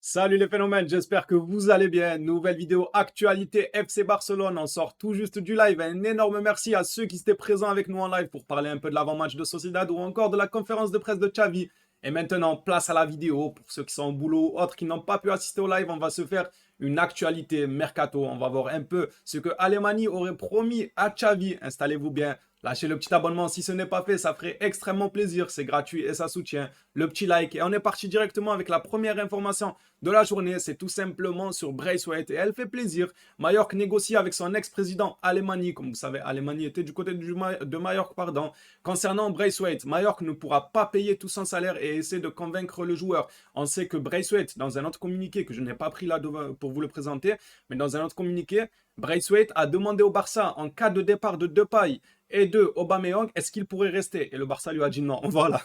Salut les phénomènes, j'espère que vous allez bien. Nouvelle vidéo actualité FC Barcelone. On sort tout juste du live. Un énorme merci à ceux qui étaient présents avec nous en live pour parler un peu de l'avant-match de Sociedad ou encore de la conférence de presse de Xavi. Et maintenant, place à la vidéo. Pour ceux qui sont au boulot ou autres qui n'ont pas pu assister au live, on va se faire une actualité mercato. On va voir un peu ce que Alemany aurait promis à Xavi. Installez-vous bien. Lâchez le petit abonnement si ce n'est pas fait, ça ferait extrêmement plaisir, c'est gratuit et ça soutient. Le petit like et on est parti directement avec la première information de la journée, c'est tout simplement sur Braithwaite et elle fait plaisir. Mallorca négocie avec son ex-président Alemany, comme vous savez, Alemany était du côté de Mallorca, pardon. Concernant Braithwaite, Mallorca ne pourra pas payer tout son salaire et essaie de convaincre le joueur. On sait que Braithwaite, dans un autre communiqué que je n'ai pas pris là pour vous le présenter, mais dans un autre communiqué, Braithwaite a demandé au Barça, en cas de départ de Depay et de Aubameyang, est-ce qu'il pourrait rester? Et le Barça lui a dit non. Voilà.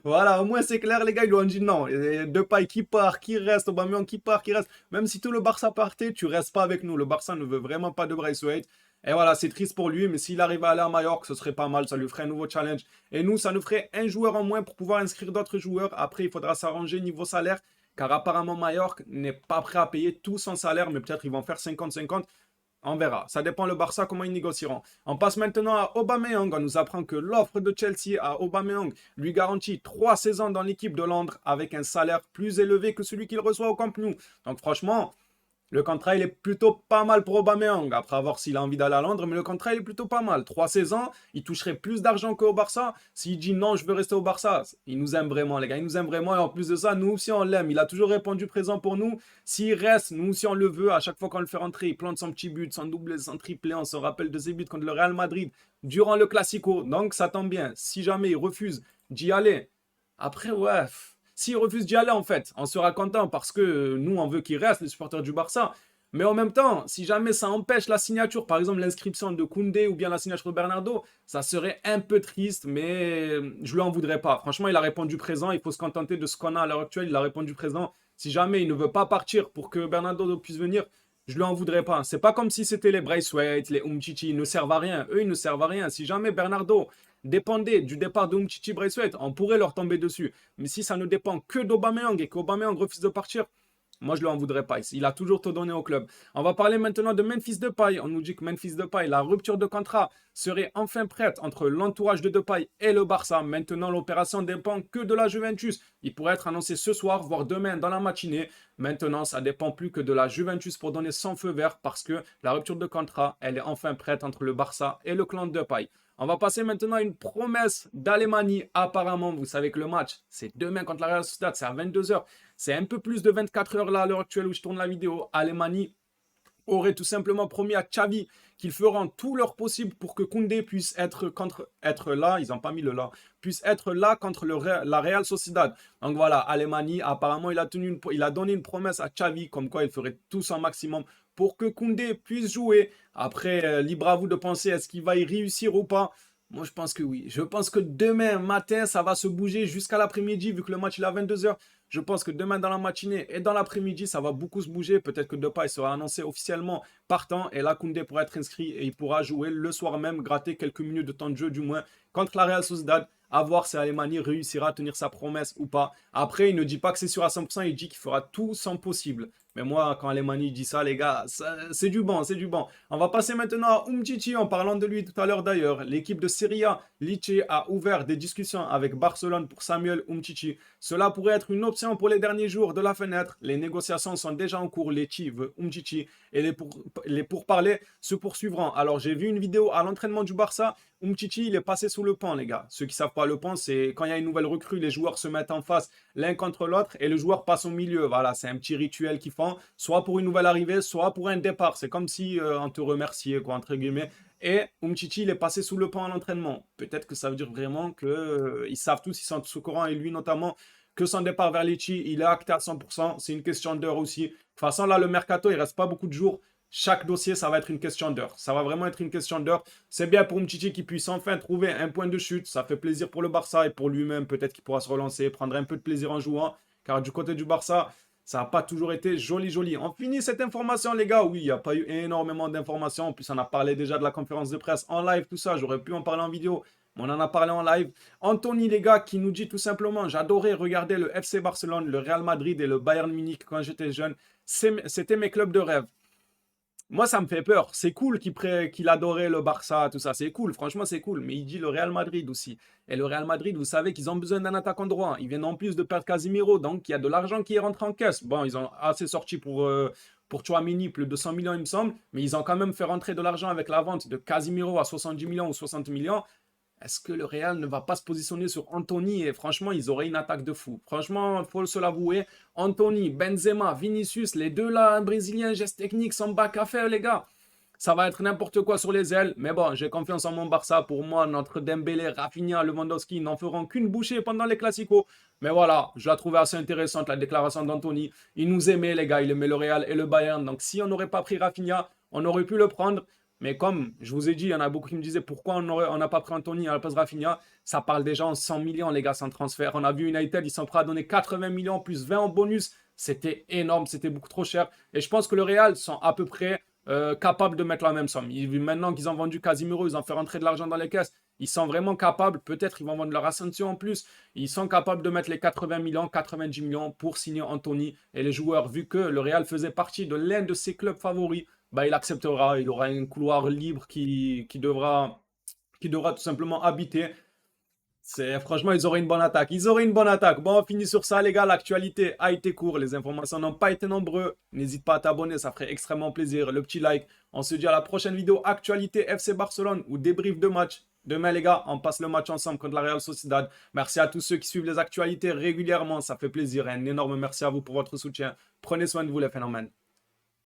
Voilà, au moins c'est clair, les gars, ils lui ont dit non. Et Depay qui part, qui reste, Aubameyang qui part, qui reste. Même si tout le Barça partait, tu restes pas avec nous. Le Barça ne veut vraiment pas de Braithwaite. Et voilà, c'est triste pour lui, mais s'il arrive à aller à Mallorca, ce serait pas mal, ça lui ferait un nouveau challenge. Et nous, ça nous ferait un joueur en moins pour pouvoir inscrire d'autres joueurs. Après, il faudra s'arranger niveau salaire, car apparemment Mallorca n'est pas prêt à payer tout son salaire, mais peut-être ils vont faire 50-50. On verra. Ça dépend le Barça comment ils négocieront. On passe maintenant à Aubameyang. On nous apprend que l'offre de Chelsea à Aubameyang lui garantit 3 saisons dans l'équipe de Londres avec un salaire plus élevé que celui qu'il reçoit au Camp Nou. Donc franchement, le contrat, il est plutôt pas mal pour Aubameyang. Après, à voir s'il a envie d'aller à Londres, mais le contrat, il est plutôt pas mal. 3 saisons, il toucherait plus d'argent qu'au Barça. S'il dit non, je veux rester au Barça, il nous aime vraiment, les gars. Il nous aime vraiment. Et en plus de ça, nous aussi, on l'aime. Il a toujours répondu présent pour nous. S'il reste, nous aussi, on le veut. À chaque fois qu'on le fait rentrer, il plante son petit but, son doublé, son triplé. On se rappelle de ses buts contre le Real Madrid durant le Classico. Donc, ça tombe bien. Si jamais il refuse d'y aller, après, ouais. S'il refuse d'y aller, en fait, on sera content parce que nous, on veut qu'il reste, les supporters du Barça. Mais en même temps, si jamais ça empêche la signature, par exemple l'inscription de Koundé ou bien la signature de Bernardo, ça serait un peu triste, mais je lui en voudrais pas. Franchement, il a répondu présent, il faut se contenter de ce qu'on a à l'heure actuelle, il a répondu présent. Si jamais il ne veut pas partir pour que Bernardo puisse venir, je lui en voudrais pas. C'est pas comme si c'était les Braithwaite, les Umtiti, ils ne servent à rien. Eux, ils ne servent à rien. Si jamais Bernardo dépendait du départ de Umtiti Braithwaite, on pourrait leur tomber dessus. Mais si ça ne dépend que d'Aubameyang et qu'Aubameyang refuse de partir, moi, je ne lui en voudrais pas. Il a toujours tout donné au club. On va parler maintenant de Memphis Depay. On nous dit que Memphis Depay, la rupture de contrat serait enfin prête entre l'entourage de Depay et le Barça. Maintenant, l'opération dépend que de la Juventus. Il pourrait être annoncé ce soir, voire demain dans la matinée. Maintenant, ça dépend plus que de la Juventus pour donner son feu vert parce que la rupture de contrat, elle est enfin prête entre le Barça et le clan de Depay. On va passer maintenant à une promesse d'Alemany. Apparemment, vous savez que le match, c'est demain contre la Real Sociedad, c'est à 22 h. C'est un peu plus de 24 heures là à l'heure actuelle où je tourne la vidéo. Alemany aurait tout simplement promis à Xavi qu'ils feront tout leur possible pour que Koundé puisse être là, ils n'ont pas mis le là, puisse être là contre la Real Sociedad. Donc voilà, Alemany, apparemment, il a donné une promesse à Xavi comme quoi il ferait tout son maximum pour que Koundé puisse jouer. Après, libre à vous de penser, est-ce qu'il va y réussir ou pas? Moi, je pense que oui. Je pense que demain matin, ça va se bouger jusqu'à l'après-midi, vu que le match il est à 22 h. Je pense que demain dans la matinée et dans l'après-midi, ça va beaucoup se bouger. Peut-être que Depay sera annoncé officiellement partant et là, Koundé pourra être inscrit et il pourra jouer le soir même, gratter quelques minutes de temps de jeu du moins contre la Real Sociedad. À voir si Alemany réussira à tenir sa promesse ou pas. Après, il ne dit pas que c'est sûr à 100%, il dit qu'il fera tout son possible. Mais moi, quand Alemany dit ça, les gars, c'est du bon, c'est du bon. On va passer maintenant à Umtiti, en parlant de lui tout à l'heure d'ailleurs. L'équipe de Serie A, Lecce, a ouvert des discussions avec Barcelone pour Samuel Umtiti. Cela pourrait être une option pour les derniers jours de la fenêtre. Les négociations sont déjà en cours. Lecce veut Umtiti et les pourparlers se poursuivront. Alors, j'ai vu une vidéo à l'entraînement du Barça. Umtiti, il est passé sous le pont, les gars. Ceux qui ne savent pas le pont, c'est quand il y a une nouvelle recrue, les joueurs se mettent en face l'un contre l'autre et le joueur passe au milieu. Voilà, c'est un petit rituel qu'ils font, soit pour une nouvelle arrivée, soit pour un départ. C'est comme si on te remerciait, quoi, entre guillemets. Et Umtiti, il est passé sous le pont à l'entraînement. Peut-être que ça veut dire vraiment qu'ils savent tous, ils sont tous au courant, et lui notamment, que son départ vers Lecce, il est acté à 100%. C'est une question d'heure aussi. De toute façon, là, le mercato, il reste pas beaucoup de jours. Chaque dossier, ça va être une question d'heure. Ça va vraiment être une question d'heure. C'est bien pour Umtiti qu'il puisse enfin trouver un point de chute. Ça fait plaisir pour le Barça et pour lui-même. Peut-être qu'il pourra se relancer, prendre un peu de plaisir en jouant. Car du côté du Barça, ça n'a pas toujours été joli, joli. On finit cette information, les gars. Oui, il n'y a pas eu énormément d'informations. En plus, on a parlé déjà de la conférence de presse en live, tout ça. J'aurais pu en parler en vidéo. On en a parlé en live. Anthony, les gars, qui nous dit tout simplement, j'adorais regarder le FC Barcelone, le Real Madrid et le Bayern Munich quand j'étais jeune. C'était mes clubs de rêve. Moi, ça me fait peur. C'est cool qu'il adorait le Barça, tout ça. C'est cool, franchement, c'est cool. Mais il dit le Real Madrid aussi. Et le Real Madrid, vous savez qu'ils ont besoin d'un attaquant droit. Ils viennent en plus de perdre Casemiro. Donc, il y a de l'argent qui est rentré en caisse. Bon, ils ont assez sorti pour Tchouaméni, plus de 100 millions, il me semble. Mais ils ont quand même fait rentrer de l'argent avec la vente de Casemiro à 70 millions ou 60 millions. Est-ce que le Real ne va pas se positionner sur Anthony? Et franchement, ils auraient une attaque de fou. Franchement, il faut se l'avouer. Anthony, Benzema, Vinicius, les deux là, brésiliens, gestes techniques, sans bac à faire, les gars. Ça va être n'importe quoi sur les ailes. Mais bon, j'ai confiance en mon Barça. Pour moi, notre Dembélé, Rafinha, Lewandowski n'en feront qu'une bouchée pendant les Classicos. Mais voilà, je la trouvais assez intéressante, la déclaration d'Anthony. Il nous aimait, les gars. Il aimait le Real et le Bayern. Donc, si on n'aurait pas pris Rafinha, on aurait pu le prendre. Mais comme je vous ai dit, il y en a beaucoup qui me disaient pourquoi on n'a pas pris Anthony à la place de Rafinha. Ça parle déjà en 100 millions, les gars, sans transfert. On a vu United, ils sont prêts à donner 80 millions plus 20 en bonus. C'était énorme, c'était beaucoup trop cher. Et je pense que le Real sont à peu près capables de mettre la même somme. Maintenant qu'ils ont vendu Casemiro, ils ont fait rentrer de l'argent dans les caisses. Ils sont vraiment capables, peut-être ils vont vendre leur Asensio en plus. Ils sont capables de mettre les 80 millions, 90 millions pour signer Anthony. Et les joueurs, vu que le Real faisait partie de l'un de ses clubs favoris, bah, il acceptera. Il aura un couloir libre qui devra tout simplement habiter. Franchement, ils auraient une bonne attaque. Ils auraient une bonne attaque. Bon, on finit sur ça, les gars. L'actualité a été courte. Les informations n'ont pas été nombreuses. N'hésite pas à t'abonner, ça ferait extrêmement plaisir. Le petit like. On se dit à la prochaine vidéo. Actualité FC Barcelone ou débrief de match. Demain, les gars, on passe le match ensemble contre la Real Sociedad. Merci à tous ceux qui suivent les actualités régulièrement. Ça fait plaisir. Un énorme merci à vous pour votre soutien. Prenez soin de vous, les phénomènes.